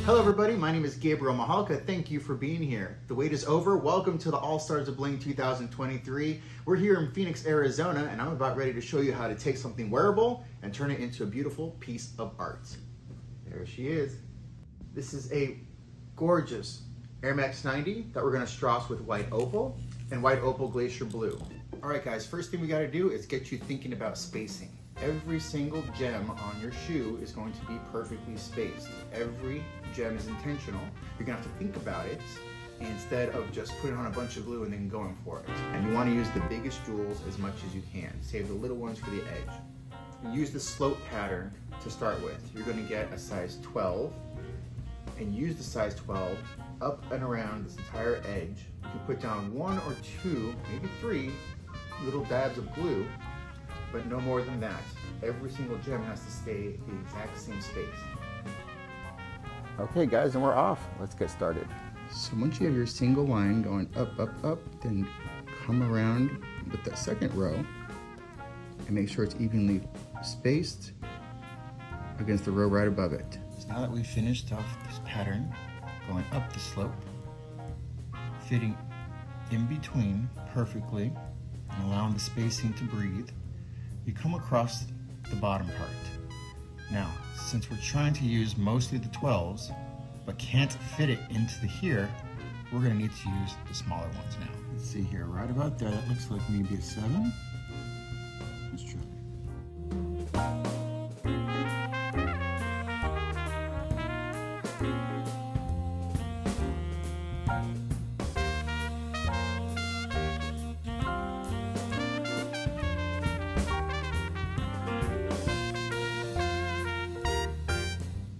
Hello everybody, my name is Gabriel Mahalka. Thank you for being here. The wait is over. Welcome to the All-Stars of Bling 2023. We're here in Phoenix, Arizona, and I'm about ready to show you how to take something wearable and turn it into a beautiful piece of art. There she is. This is a gorgeous Air Max 90 that we're gonna strass with white opal and white opal glacier blue. All right guys, first thing we gotta do is get you thinking about spacing. Every single gem on your shoe is going to be perfectly spaced. Every gem is intentional. You're gonna have to think about it instead of just putting on a bunch of glue and then going for it. And you wanna use the biggest jewels as much as you can. Save the little ones for the edge. Use the slope pattern to start with. You're gonna get a size 12 and use the size 12 up and around this entire edge. You can put down 1 or 2, maybe 3 little dabs of glue, but no more than that. Every single gem has to stay the exact same space. Okay guys, and we're off. Let's get started. So once you have your single line going up, up, up, then come around with that second row and make sure it's evenly spaced against the row right above it. So now that we've finished off this pattern, going up the slope, fitting in between perfectly and allowing the spacing to breathe, you come across the bottom part. Now, since we're trying to use mostly the 12s, but can't fit it into the here, we're gonna need to use the smaller ones now. Let's see here, right about there, that looks like maybe a 7. Let's try.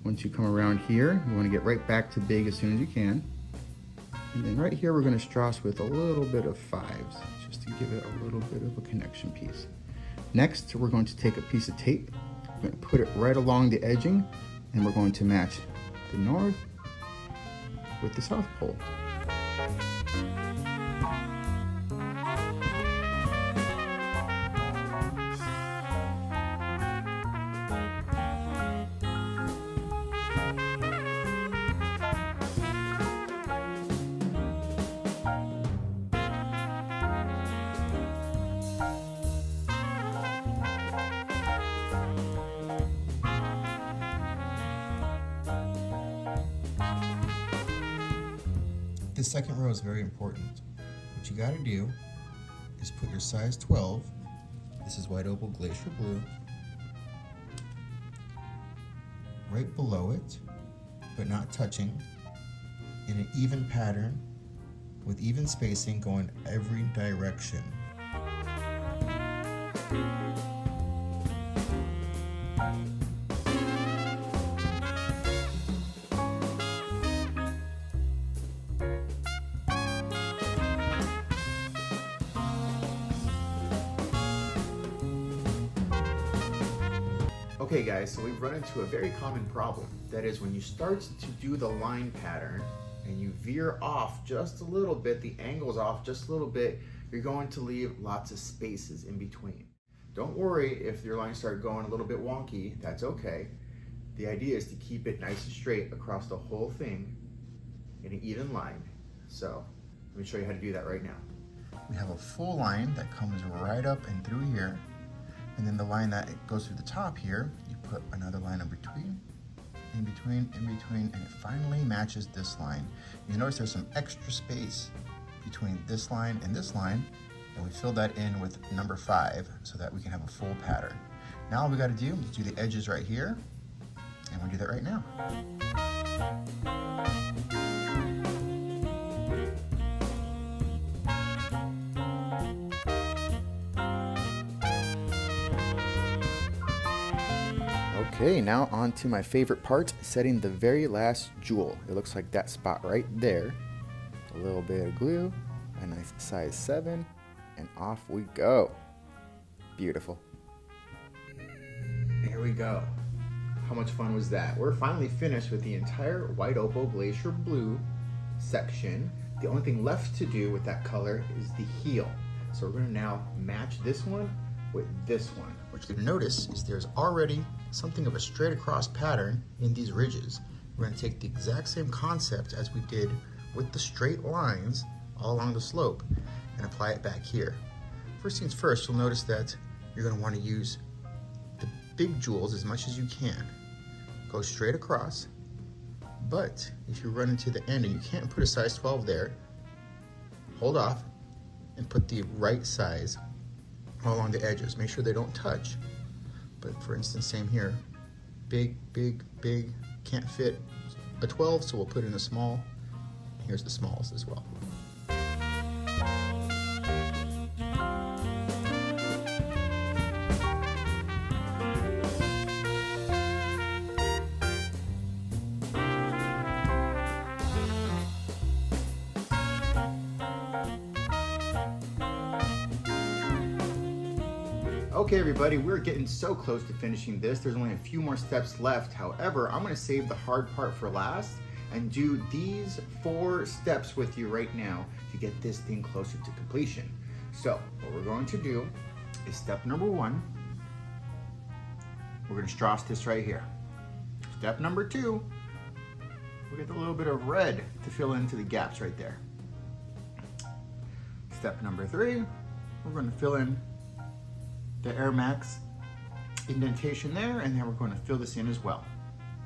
Once you come around here, you want to get right back to big as soon as you can. And then right here, we're going to strass with a little bit of 5s, just to give it a little bit of a connection piece. Next, we're going to take a piece of tape, we're going to put it right along the edging, and we're going to match the north with the south pole. This second row is very important. What you gotta do is put your size 12, this is white opal glacier blue, right below it, but not touching, in an even pattern with even spacing going every direction. Okay guys, so we've run into a very common problem. That is, when you start to do the line pattern and you veer off just a little bit, the angle's off just a little bit, you're going to leave lots of spaces in between. Don't worry if your lines start going a little bit wonky, that's okay. The idea is to keep it nice and straight across the whole thing in an even line. So let me show you how to do that right now. We have a full line that comes right up and through here. And then the line that goes through the top here, you put another line in between, and it finally matches this line. You notice there's some extra space between this line, and we fill that in with number 5 so that we can have a full pattern. Now all we gotta do is do the edges right here, and we'll do that right now. Okay, now on to my favorite part, setting the very last jewel. It looks like that spot right there. A little bit of glue, a nice size 7, and off we go. Beautiful. There we go. How much fun was that? We're finally finished with the entire white opal glacier blue section. The only thing left to do with that color is the heel. So we're gonna now match this one with this one. What you're gonna notice is there's already something of a straight across pattern in these ridges. we're going to take the exact same concept as we did with the straight lines all along the slope and apply it back here. First things first, you'll notice that you're going to want to use the big jewels as much as you can. Go straight across, but if you run into the end and you can't put a size 12 there, hold off and put the right size all along the edges. Make sure they don't touch. But for instance, same here, big, big, big, can't fit a 12, so we'll put in a small. Here's the smalls as well. Okay everybody, we're getting so close to finishing this. There's only a few more steps left. However, I'm gonna save the hard part for last and do these 4 steps with you right now to get this thing closer to completion. So what we're going to do is step number 1. We're gonna strass this right here. Step number 2, we'll get a little bit of red to fill into the gaps right there. Step number 3, we're gonna fill in the Air Max indentation there, and then we're going to fill this in as well,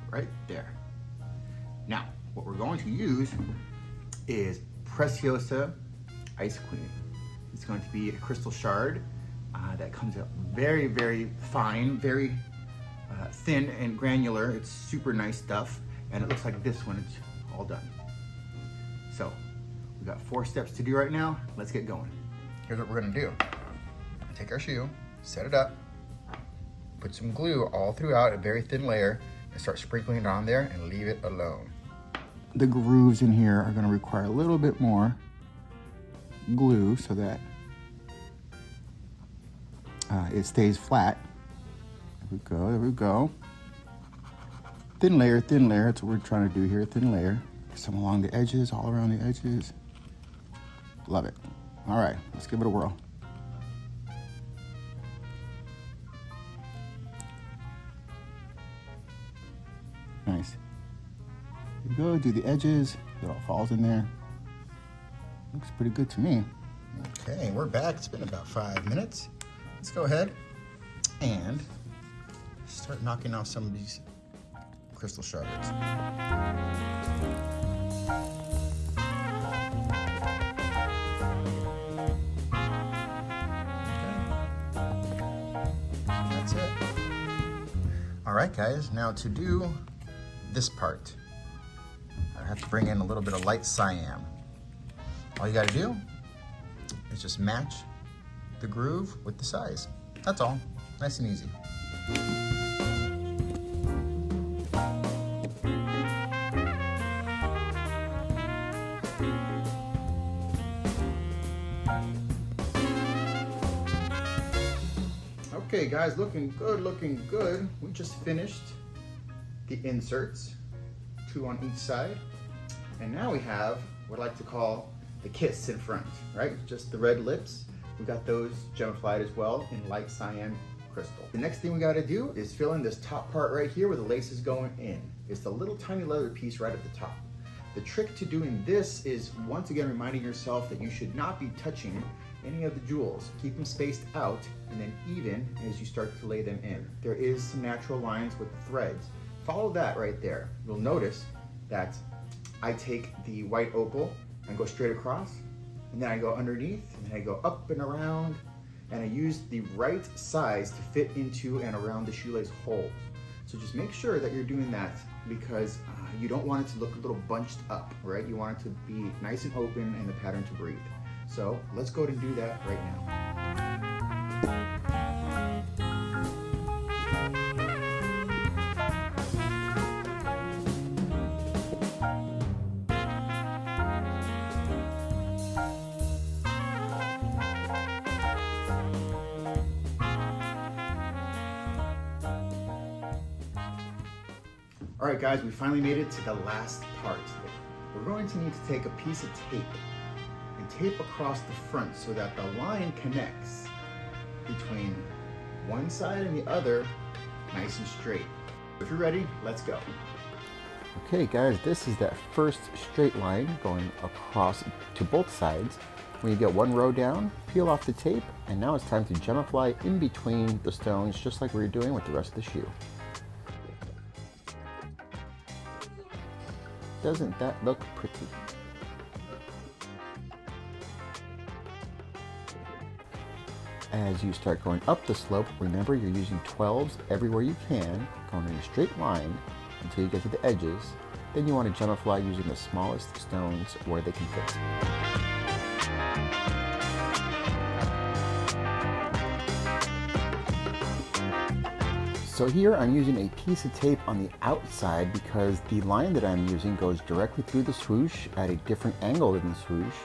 right there. Now, what we're going to use is Preciosa Ice Queen. It's going to be a crystal shard that comes out very, very fine, very thin and granular. It's super nice stuff, and it looks like this when it's all done. So, we've got 4 steps to do right now. Let's get going. Here's what we're gonna do. Take our shoe, set it up, put some glue all throughout, a very thin layer, and start sprinkling it on there and leave it alone. The grooves in here are gonna require a little bit more glue so that it stays flat. There we go, there we go. Thin layer, that's what we're trying to do here, thin layer. Some along the edges, all around the edges. Love it. All right, let's give it a whirl. Nice. There you go, do the edges. It all falls in there. Looks pretty good to me. Okay, we're back. It's been about 5 minutes. Let's go ahead and start knocking off some of these crystal shards. That's it. All right, guys, now to do this part, I have to bring in a little bit of light cyan. All you gotta do is just match the groove with the size. That's all, nice and easy. Okay guys, looking good, looking good. We just finished the inserts, 2 on each side. And now we have what I like to call the kiss in front, right? Just the red lips. We got those Gemifly as well in light cyan crystal. The next thing we gotta do is fill in this top part right here where the lace is going in. It's the little tiny leather piece right at the top. The trick to doing this is once again reminding yourself that you should not be touching any of the jewels. Keep them spaced out and then even as you start to lay them in. There is some natural lines with the threads. Follow that right there. You'll notice that I take the white opal and go straight across, and then I go underneath, and then I go up and around, and I use the right size to fit into and around the shoelace holes. So just make sure that you're doing that because you don't want it to look a little bunched up, right? You want it to be nice and open and the pattern to breathe. So let's go ahead and do that right now. All right guys, we finally made it to the last part. We're going to need to take a piece of tape and tape across the front so that the line connects between one side and the other nice and straight. If you're ready, let's go. Okay guys, this is that first straight line going across to both sides. When you get one row down, peel off the tape, and now it's time to Gemifly in between the stones, just like we were doing with the rest of the shoe. Doesn't that look pretty? As you start going up the slope, remember you're using 12s everywhere you can, going in a straight line until you get to the edges. Then you want to Gemifly using the smallest stones where they can fit. So here I'm using a piece of tape on the outside because the line that I'm using goes directly through the swoosh at a different angle than the swoosh.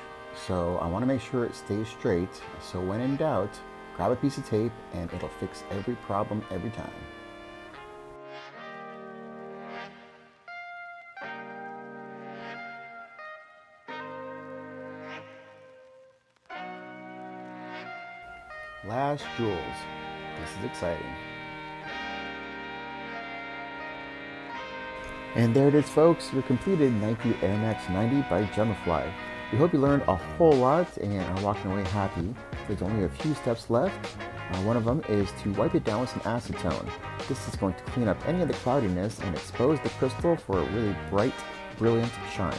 So I want to make sure it stays straight. So when in doubt, grab a piece of tape and it'll fix every problem every time. Last jewels. This is exciting. And there it is, folks, your completed Nike Air Max 90 by Gemifly. We hope you learned a whole lot and are walking away happy. There's only a few steps left. One of them is to wipe it down with some acetone. This is going to clean up any of the cloudiness and expose the crystal for a really bright, brilliant shine.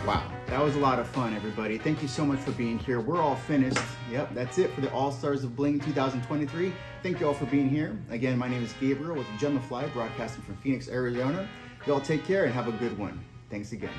Wow, that was a lot of fun, everybody. Thank you so much for being here. We're all finished. Yep, that's it for the All-Stars of Bling 2023. Thank you all for being here. Again, my name is Gabriel with Gemifly, broadcasting from Phoenix, Arizona. You all take care and have a good one. Thanks again.